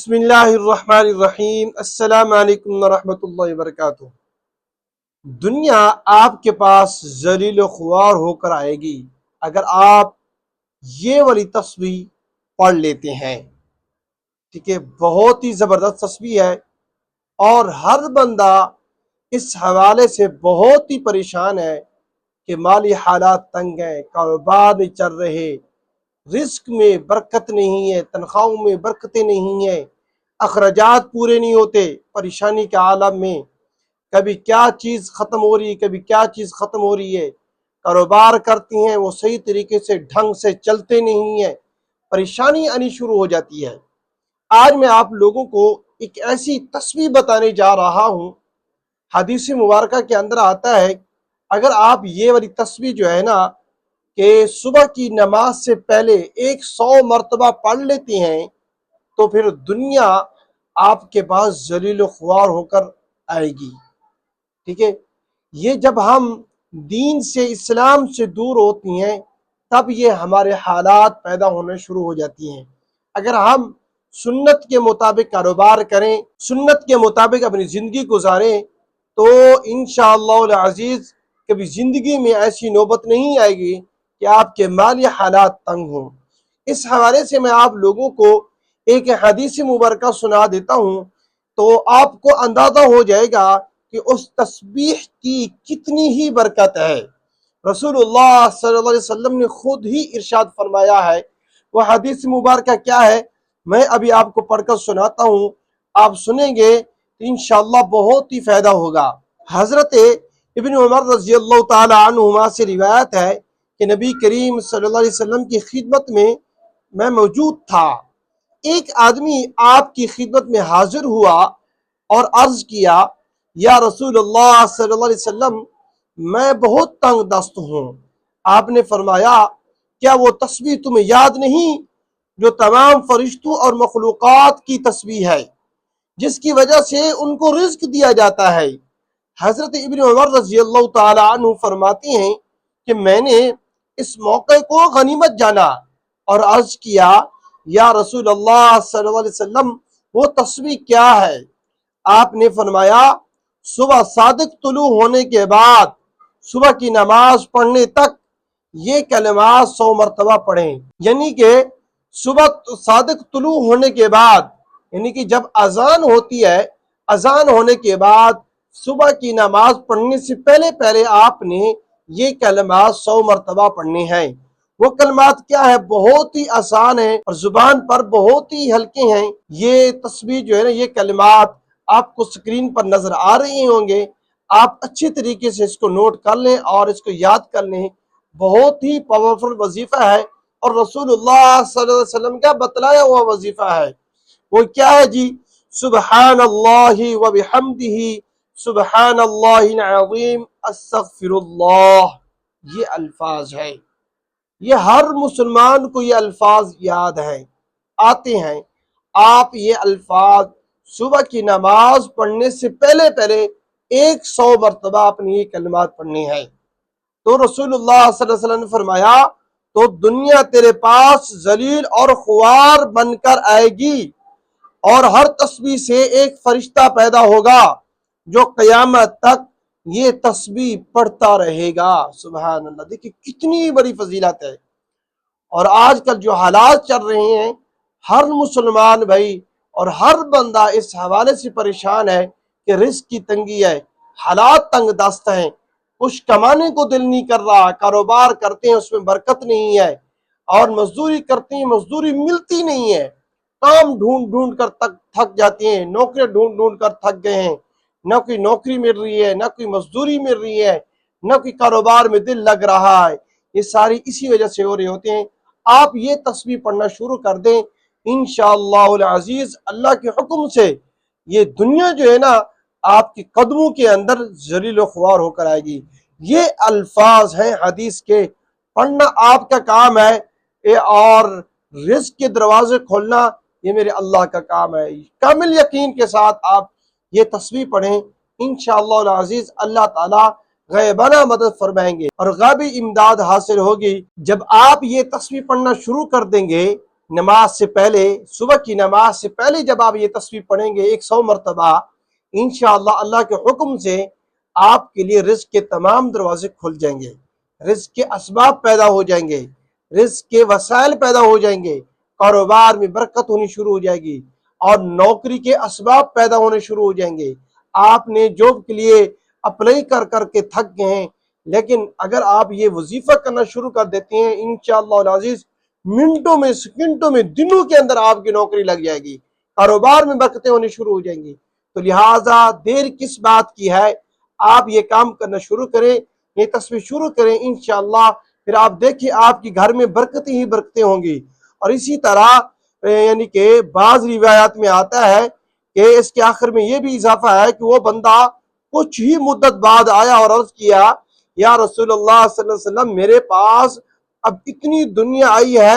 بسم اللہ الرحمن الرحیم۔ السلام علیکم ورحمۃ اللہ وبرکاتہ۔ دنیا آپ کے پاس ذلیل و خوار ہو کر آئے گی اگر آپ یہ والی تسبیح پڑھ لیتے ہیں۔ ٹھیک ہے، بہت ہی زبردست تسبیح ہے اور ہر بندہ اس حوالے سے بہت ہی پریشان ہے کہ مالی حالات تنگ ہیں، کاروبار نہیں چل رہے، رزق میں برکت نہیں ہے، تنخواہوں میں برکتیں نہیں ہیں، اخراجات پورے نہیں ہوتے، پریشانی کے عالم میں کبھی کیا چیز ختم ہو رہی ہے، کبھی کیا چیز ختم ہو رہی ہے، کاروبار کرتی ہیں وہ صحیح طریقے سے ڈھنگ سے چلتے نہیں ہیں، پریشانی آنی شروع ہو جاتی ہے۔ آج میں آپ لوگوں کو ایک ایسی تسبیح بتانے جا رہا ہوں، حدیث مبارکہ کے اندر آتا ہے اگر آپ یہ والی تسبیح جو ہے نا کہ صبح کی نماز سے پہلے 100 مرتبہ پڑھ لیتے ہیں تو پھر دنیا آپ کے پاس ذلیل و خوار ہو کر آئے گی۔ ٹھیک ہے، یہ جب ہم دین سے، اسلام سے دور ہوتی ہیں تب یہ ہمارے حالات پیدا ہونے شروع ہو جاتی ہیں۔ اگر ہم سنت کے مطابق کاروبار کریں، سنت کے مطابق اپنی زندگی گزاریں تو انشاءاللہ العزیز کبھی زندگی میں ایسی نوبت نہیں آئے گی کہ آپ کے مالی حالات تنگ ہوں۔ اس حوالے سے میں آپ لوگوں کو ایک حدیث مبارکہ سنا دیتا ہوں تو آپ کو اندازہ ہو جائے گا کہ اس تسبیح کی کتنی ہی برکت ہے۔ رسول اللہ صلی اللہ علیہ وسلم نے خود ہی ارشاد فرمایا ہے، وہ حدیث مبارکہ کیا ہے میں ابھی آپ کو پڑھ کر سناتا ہوں، آپ سنیں گے تو انشاءاللہ بہت ہی فائدہ ہوگا۔ حضرت ابن عمر رضی اللہ تعالی عنہما سے روایت ہے کہ نبی کریم صلی اللہ علیہ وسلم کی خدمت میں موجود تھا۔ ایک آدمی آپ کی خدمت میں حاضر ہوا اور عرض کیا، یا رسول اللہ صلی اللہ علیہ وسلم میں بہت تنگ دست ہوں۔ آپ نے فرمایا، کیا وہ تسبیح تمہیں یاد نہیں جو تمام فرشتوں اور مخلوقات کی تسبیح ہے، جس کی وجہ سے ان کو رزق دیا جاتا ہے؟ حضرت ابن عمر رضی اللہ تعالی عنہ فرماتے ہیں کہ میں نے اس موقع کو غنیمت جانا اور عرض کیا، یا رسول اللہ صلی اللہ علیہ وسلم وہ تسبیح کیا ہے؟ آپ نے فرمایا، صبح صادق طلوع ہونے کے بعد صبح کی نماز پڑھنے تک یہ کلمات 100 مرتبہ پڑھیں۔ یعنی کہ صبح صادق طلوع ہونے کے بعد، یعنی کہ جب اذان ہوتی ہے، اذان ہونے کے بعد صبح کی نماز پڑھنے سے پہلے آپ نے یہ کلمات 100 مرتبہ پڑھنے ہیں۔ وہ کلمات کیا ہے؟ بہت ہی آسان ہیں اور زبان پر بہت ہی ہلکے ہیں۔ یہ تسبیح جو ہے نا، یہ کلمات آپ کو سکرین پر نظر آ رہے ہوں گے، آپ اچھی طریقے سے اس کو نوٹ کر لیں اور اس کو یاد کر لیں۔ بہت ہی پاورفل وظیفہ ہے اور رسول اللہ صلی اللہ علیہ وسلم کا بتلایا ہوا وظیفہ ہے۔ وہ کیا ہے جی؟ سبحان اللہ و بحمدہ، سبحان اللہ العظیم، استغفر اللہ۔ یہ الفاظ ہے، یہ ہر مسلمان کو یہ الفاظ یاد ہیں، آتے ہیں۔ آپ یہ الفاظ صبح کی نماز پڑھنے سے پہلے 100 مرتبہ اپنی یہ کلمات پڑھنی ہیں۔ تو رسول اللہ صلی اللہ علیہ وسلم نے فرمایا، تو دنیا تیرے پاس ذلیل اور خوار بن کر آئے گی اور ہر تسبیح سے ایک فرشتہ پیدا ہوگا جو قیامت تک یہ تسبیح پڑھتا رہے گا۔ سبحان اللہ، دیکھیں کتنی بڑی فضیلت ہے۔ اور آج کل جو حالات چل رہے ہیں، ہر مسلمان بھائی اور ہر بندہ اس حوالے سے پریشان ہے کہ رزق کی تنگی ہے، حالات تنگ دست ہیں، کچھ کمانے کو دل نہیں کر رہا، کاروبار کرتے ہیں اس میں برکت نہیں ہے، اور مزدوری کرتے ہیں مزدوری ملتی نہیں ہے، کام ڈھونڈ کر تھک جاتے ہیں، نوکری ڈھونڈ کر تھک گئے ہیں، نہ کوئی نوکری مل رہی ہے، نہ کوئی مزدوری مل رہی ہے، نہ کوئی کاروبار میں دل لگ رہا ہے۔ یہ ساری اسی وجہ سے ہو رہے ہوتے ہیں۔ آپ یہ تسبیح پڑھنا شروع کر دیں، انشاءاللہ العزیز اللہ کے حکم سے یہ دنیا جو ہے نا آپ کے قدموں کے اندر ذلیل و خوار ہو کر آئے گی۔ یہ الفاظ ہیں حدیث کے، پڑھنا آپ کا کام ہے اور رزق کے دروازے کھولنا یہ میرے اللہ کا کام ہے۔ کامل یقین کے ساتھ آپ یہ تسبیح پڑھیں، انشاءاللہ العزیز اللہ تعالی غیبانہ مدد فرمائیں گے اور غیبی امداد حاصل ہوگی۔ جب آپ یہ تسبیح پڑھنا شروع کر دیں گے نماز سے پہلے، صبح کی نماز سے پہلے جب آپ یہ تسبیح پڑھیں گے 100 مرتبہ، انشاءاللہ اللہ کے حکم سے آپ کے لیے رزق کے تمام دروازے کھل جائیں گے، رزق کے اسباب پیدا ہو جائیں گے، رزق کے وسائل پیدا ہو جائیں گے، کاروبار میں برکت ہونی شروع ہو جائے گی، اور نوکری کے اسباب پیدا ہونے شروع ہو جائیں گے۔ آپ نے جاب کے لیے اپلائی کر کر کے تھک گئے ہیں، لیکن اگر آپ یہ وظیفہ کرنا شروع کر دیتے ہیں، انشاءاللہ العزیز منٹوں میں، سیکنڈوں میں، دنوں کے اندر آپ کی نوکری لگ جائے گی، کاروبار میں برکتیں ہونی شروع ہو جائیں گی۔ تو لہٰذا دیر کس بات کی ہے، آپ یہ کام کرنا شروع کریں، یہ تصویر شروع کریں، انشاءاللہ پھر آپ دیکھیں آپ کی گھر میں برکتیں ہی برکتیں ہوں گی۔ اور اسی طرح یعنی کہ بعض روایات میں آتا ہے کہ اس کے آخر میں یہ بھی اضافہ ہے کہ وہ بندہ کچھ ہی مدت بعد آیا اور عرض کیا، یا رسول اللہ صلی اللہ علیہ وسلم، میرے پاس اب اتنی دنیا آئی ہے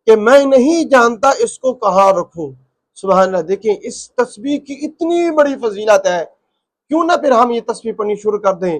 کہ میں نہیں جانتا اس کو کہاں رکھوں۔ سبحان اللہ، دیکھیں اس تسبیح کی اتنی بڑی فضیلت ہے، کیوں نہ پھر ہم یہ تسبیح پڑھنی شروع کر دیں۔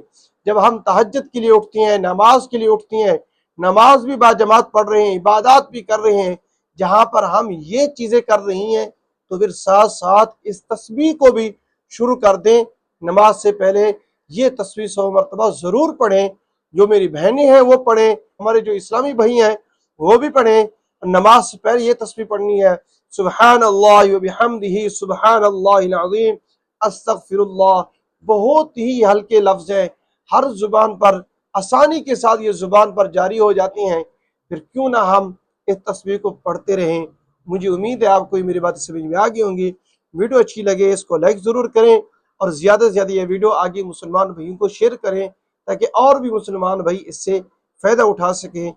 جب ہم تہجد کے لیے اٹھتی ہیں، نماز کے لیے اٹھتی ہیں، نماز بھی با جماعت پڑھ رہے ہیں، عبادات بھی کر رہے ہیں، جہاں پر ہم یہ چیزیں کر رہی ہیں، تو پھر ساتھ ساتھ اس تسبیح کو بھی شروع کر دیں۔ نماز سے پہلے یہ تسبیح 100 مرتبہ ضرور پڑھیں، جو میری بہنیں ہیں وہ پڑھیں، ہمارے جو اسلامی بھائی ہیں وہ بھی پڑھیں۔ نماز سے پہلے یہ تسبیح پڑھنی ہے، سبحان اللہ وبحمدہ سبحان اللہ العظیم استغفر اللہ۔ بہت ہی ہلکے لفظ ہیں، ہر زبان پر آسانی کے ساتھ یہ زبان پر جاری ہو جاتی ہیں، پھر کیوں نہ ہم اس تسبیح کو پڑھتے رہیں۔ مجھے امید ہے آپ کو یہ میری باتیں سمجھ میں آ گئی ہوں گی۔ ویڈیو اچھی لگے اس کو لائک ضرور کریں، اور زیادہ سے زیادہ یہ ویڈیو آگے مسلمان بھائیوں کو شیئر کریں، تاکہ اور بھی مسلمان بھائی اس سے فائدہ اٹھا سکیں۔